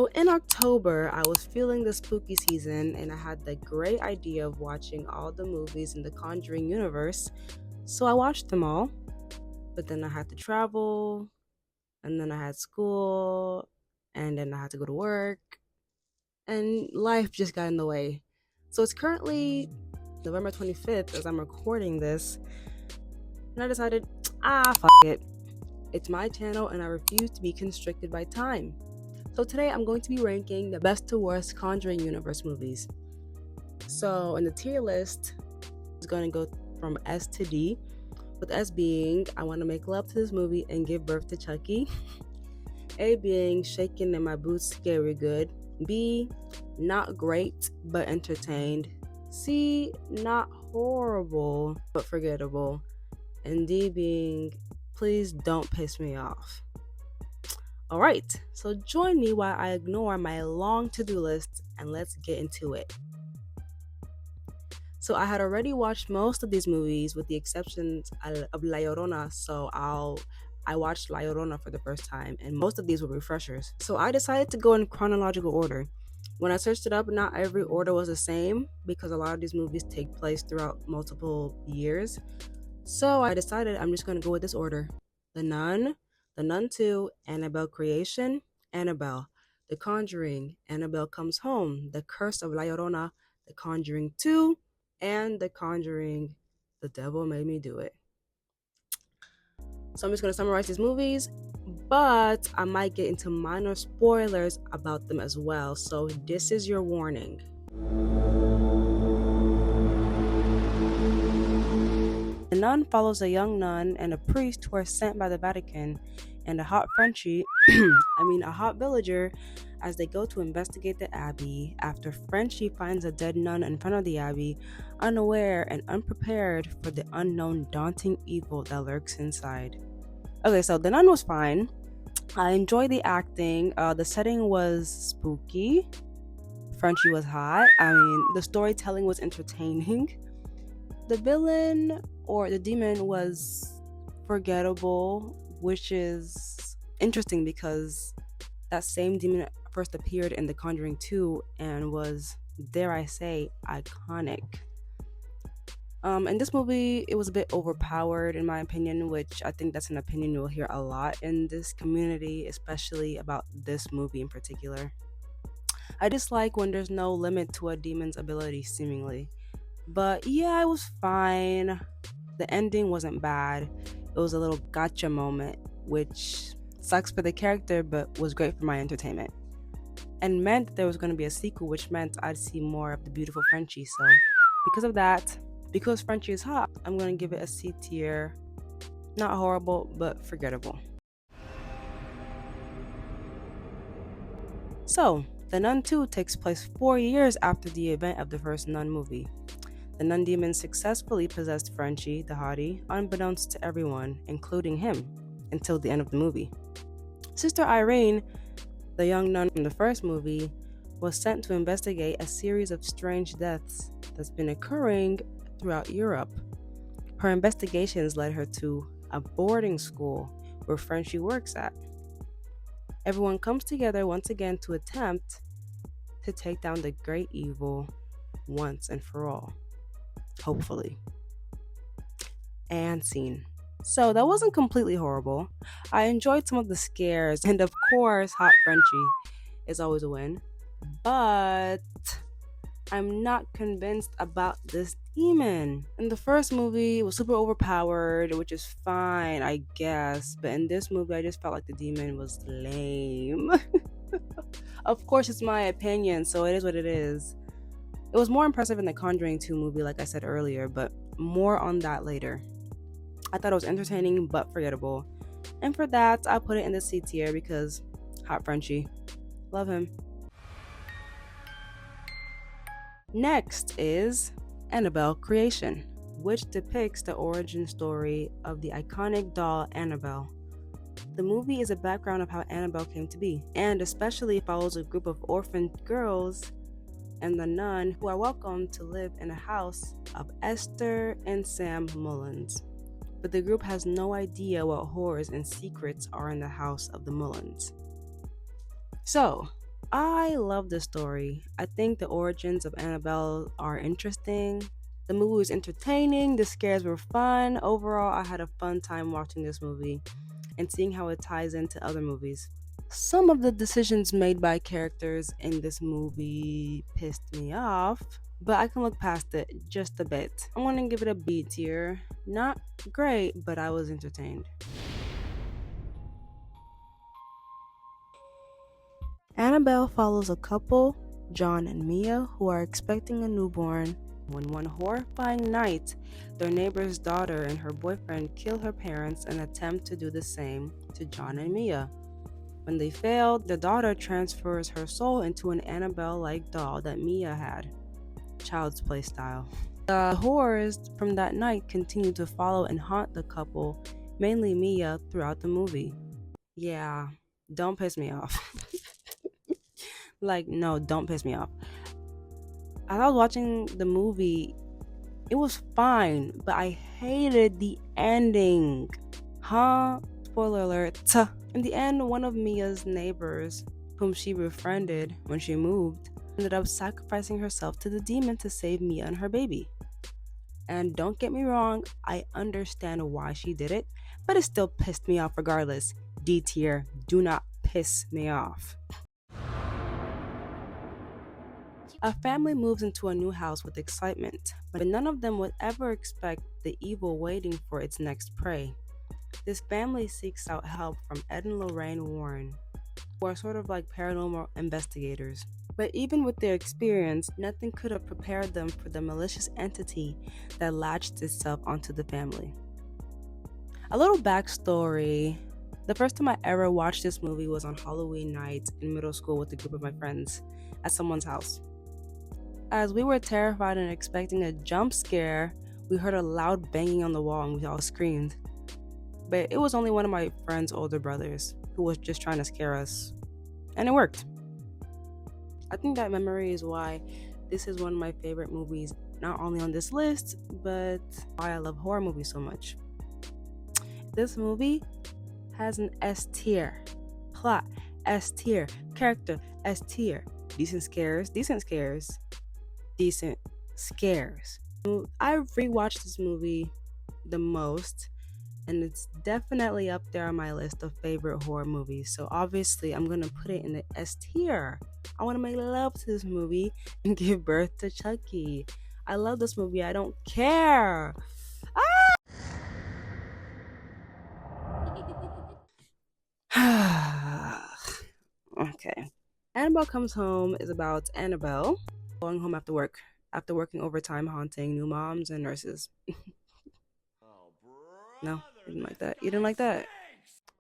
So in October, I was feeling the spooky season and I had the great idea of watching all the movies in the Conjuring Universe. So I watched them all, but then I had to travel, and then I had school, and then I had to go to work, and life just got in the way. So it's currently November 25th as I'm recording this, and I decided, it. It's my channel and I refuse to be constricted by time. So today I'm going to be ranking the best to worst Conjuring Universe movies. So in the tier list, it's going to go from S to D, with S being I want to make love to this movie and give birth to Chucky. A being shaking in my boots scary good. B, not great but entertained. C, not horrible but forgettable. And D being please don't piss me off. Alright, so join me while I ignore my long to-do list and let's get into it. So I had already watched most of these movies with the exceptions of La Llorona, so I watched La Llorona for the first time, and most of these were refreshers. So I decided to go in chronological order. When I searched it up, not every order was the same because a lot of these movies take place throughout multiple years. So I decided I'm just going to go with this order. The Nun, The Nun 2, Annabelle Creation, Annabelle, The Conjuring, Annabelle Comes Home, The Curse of La Llorona, The Conjuring 2, and The Conjuring, The Devil Made Me Do It. So I'm just going to summarize these movies, but I might get into minor spoilers about them as well, so this is your warning. The Nun follows a young nun and a priest who are sent by the Vatican and a hot Frenchie, a hot villager, as they go to investigate the abbey after Frenchie finds a dead nun in front of the abbey, unaware and unprepared for the unknown daunting evil that lurks inside. Okay, so The Nun was fine. I enjoyed the acting. The setting was spooky. Frenchie was hot. The storytelling was entertaining. The villain or the demon was forgettable, which is interesting because that same demon first appeared in The Conjuring 2 and was, dare I say, iconic. In this movie, it was a bit overpowered in my opinion, which I think that's an opinion you'll hear a lot in this community, especially about this movie in particular. I dislike when there's no limit to a demon's ability, seemingly. But yeah, it was fine. The ending wasn't bad. It was a little gotcha moment, which sucks for the character, but was great for my entertainment. And meant that there was going to be a sequel, which meant I'd see more of the beautiful Frenchie. So because of that, because Frenchie is hot, I'm going to give it a C tier. Not horrible, but forgettable. So, The Nun 2 takes place 4 years after the event of the first Nun movie. The nun demon successfully possessed Frenchie, the hottie, unbeknownst to everyone, including him, until the end of the movie. Sister Irene, the young nun from the first movie, was sent to investigate a series of strange deaths that's been occurring throughout Europe. Her investigations led her to a boarding school where Frenchie works at. Everyone comes together once again to attempt to take down the great evil once and for all. Hopefully. And scene. So that wasn't completely horrible. I enjoyed some of the scares, and of course, hot Frenchie is always a win. But I'm not convinced about this demon. In the first movie, it was super overpowered, which is fine, I guess. But in this movie, I just felt like the demon was lame. Of course, it's my opinion, so it is what it is. It was more impressive in the Conjuring 2 movie, like I said earlier, but more on that later. I thought it was entertaining but forgettable. And for that, I put it in the C tier because hot Frenchie. Love him. Next is Annabelle Creation, which depicts the origin story of the iconic doll Annabelle. The movie is a background of how Annabelle came to be, and especially follows a group of orphaned girls and the nun who are welcome to live in a house of Esther and Sam Mullins. But the group has no idea what horrors and secrets are in the house of the Mullins. So, I love the story. I think the origins of Annabelle are interesting. The movie was entertaining, the scares were fun. Overall, I had a fun time watching this movie and seeing how it ties into other movies. Some of the decisions made by characters in this movie pissed me off, but I can look past it just a bit. I'm gonna give it a B tier. Not great, but I was entertained. Annabelle follows a couple, John and Mia, who are expecting a newborn when one horrifying night, their neighbor's daughter and her boyfriend kill her parents and attempt to do the same to John and Mia. When they fail, the daughter transfers her soul into an Annabelle like doll that Mia had, child's play style. The horrors from that night continue to follow and haunt the couple, mainly Mia, throughout the movie. Yeah, don't piss me off. Like, no, don't piss me off. As I was watching the movie, it was fine, but I hated the ending. Huh? Spoiler alert. Tuh. In the end, one of Mia's neighbors, whom she befriended when she moved, ended up sacrificing herself to the demon to save Mia and her baby. And don't get me wrong, I understand why she did it, but it still pissed me off regardless. D tier, do not piss me off. A family moves into a new house with excitement, but none of them would ever expect the evil waiting for its next prey. This family seeks out help from Ed and Lorraine Warren, who are sort of like paranormal investigators. But even with their experience, nothing could have prepared them for the malicious entity that latched itself onto the family. A little backstory. The first time I ever watched this movie was on Halloween night in middle school with a group of my friends at someone's house. As we were terrified and expecting a jump scare, we heard a loud banging on the wall and we all screamed. But it was only one of my friend's older brothers who was just trying to scare us. And it worked. I think that memory is why this is one of my favorite movies, not only on this list, but why I love horror movies so much. This movie has an S tier. Plot, S tier. Character, S tier. Decent scares, decent scares, decent scares. I rewatched this movie the most, and it's definitely up there on my list of favorite horror movies. So obviously, I'm gonna put it in the S tier. I want to make love to this movie and give birth to Chucky. I love this movie. I don't care. Ah! Okay. Annabelle Comes Home is about Annabelle going home after work, after working overtime haunting new moms and nurses. No, you didn't like that. You didn't like that.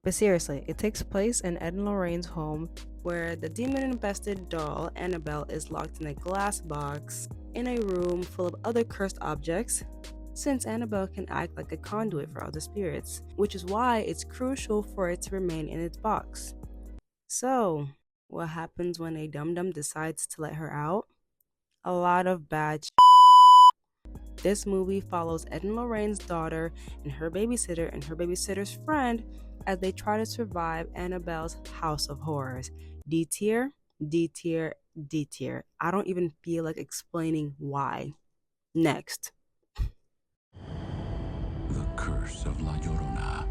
But seriously, it takes place in Ed and Lorraine's home where the demon infested doll, Annabelle, is locked in a glass box in a room full of other cursed objects, since Annabelle can act like a conduit for other spirits, which is why it's crucial for it to remain in its box. So, what happens when a dum dum decides to let her out? A lot of bad. This movie follows Ed and Lorraine's daughter and her babysitter and her babysitter's friend as they try to survive Annabelle's House of Horrors. D tier, D tier, D tier. I don't even feel like explaining why. Next. The Curse of La Llorona.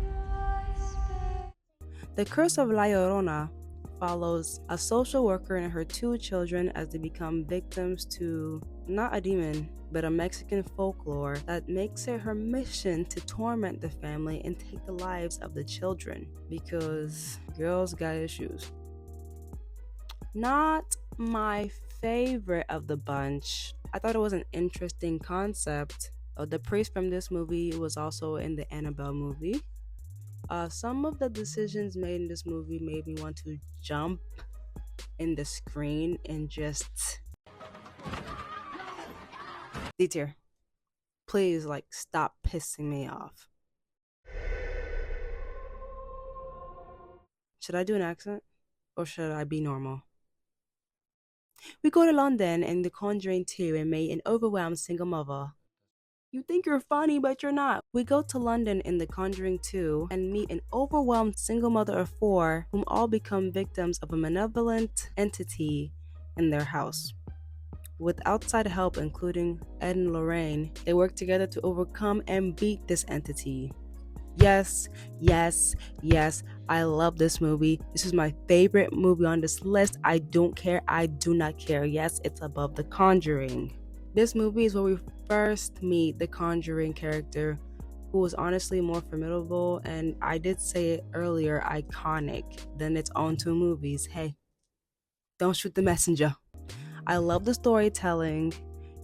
The Curse of La Llorona follows a social worker and her two children as they become victims to not a demon, but a Mexican folklore that makes it her mission to torment the family and take the lives of the children because girls got issues. Not my favorite of the bunch. I thought it was an interesting concept. The priest from this movie was also in the Annabelle movie. Some of the decisions made in this movie made me want to jump in the screen and just D tier. Please, like, stop pissing me off. Should I do an accent? Or should I be normal? We go to London and the Conjuring 2 and meet an overwhelmed single mother. You think you're funny, but you're not. We go to London in The Conjuring 2 and meet an overwhelmed single mother of four whom all become victims of a malevolent entity in their house. With outside help, including Ed and Lorraine, they work together to overcome and beat this entity. Yes, yes, yes, I love this movie. This is my favorite movie on this list. I don't care. I do not care. Yes, it's above The Conjuring. This movie is where we first meet the Conjuring character, who was honestly more formidable and, I did say it earlier, iconic than its own two movies. Hey, don't shoot the messenger. I love the storytelling.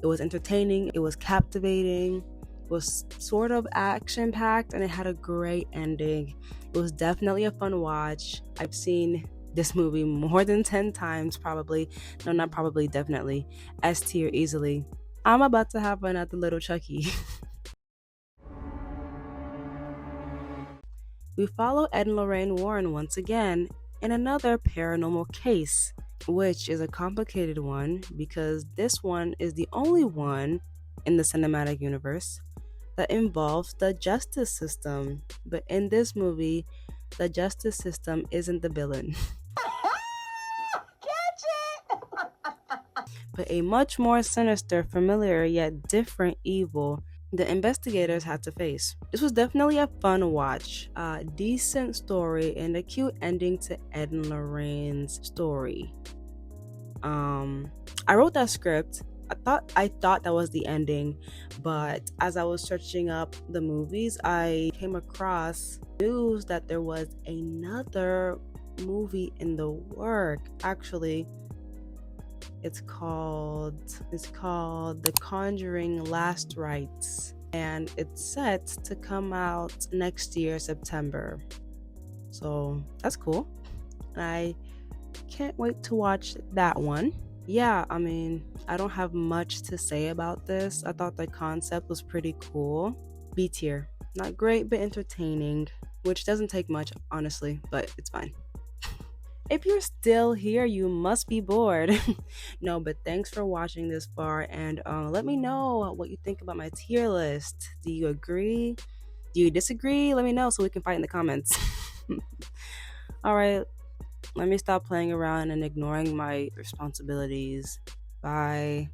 It was entertaining, it was captivating, it was sort of action packed, and it had a great ending. It was definitely a fun watch. I've seen this movie more than 10 times, probably. No, not probably, definitely. S tier easily. I'm about to have another little Chucky. We follow Ed and Lorraine Warren once again in another paranormal case, which is a complicated one because this one is the only one in the cinematic universe that involves the justice system. But in this movie, the justice system isn't the villain, but a much more sinister, familiar, yet different evil the investigators had to face. This was definitely a fun watch, a decent story, and a cute ending to Ed and Lorraine's story. I wrote that script. I thought that was the ending, but as I was searching up the movies, I came across news that there was another movie in the work. Actually, it's called The Conjuring Last Rites, and it's set to come out next year, September. So that's cool. I can't wait to watch that one. Yeah, I mean, I don't have much to say about this. I thought the concept was pretty cool. B tier. Not great, but entertaining, which doesn't take much, honestly, but it's fine. If you're still here, you must be bored. No, but thanks for watching this far, and let me know what you think about my tier list. Do you agree? Do you disagree? Let me know so we can fight in the comments. All right, let me stop playing around and ignoring my responsibilities. Bye.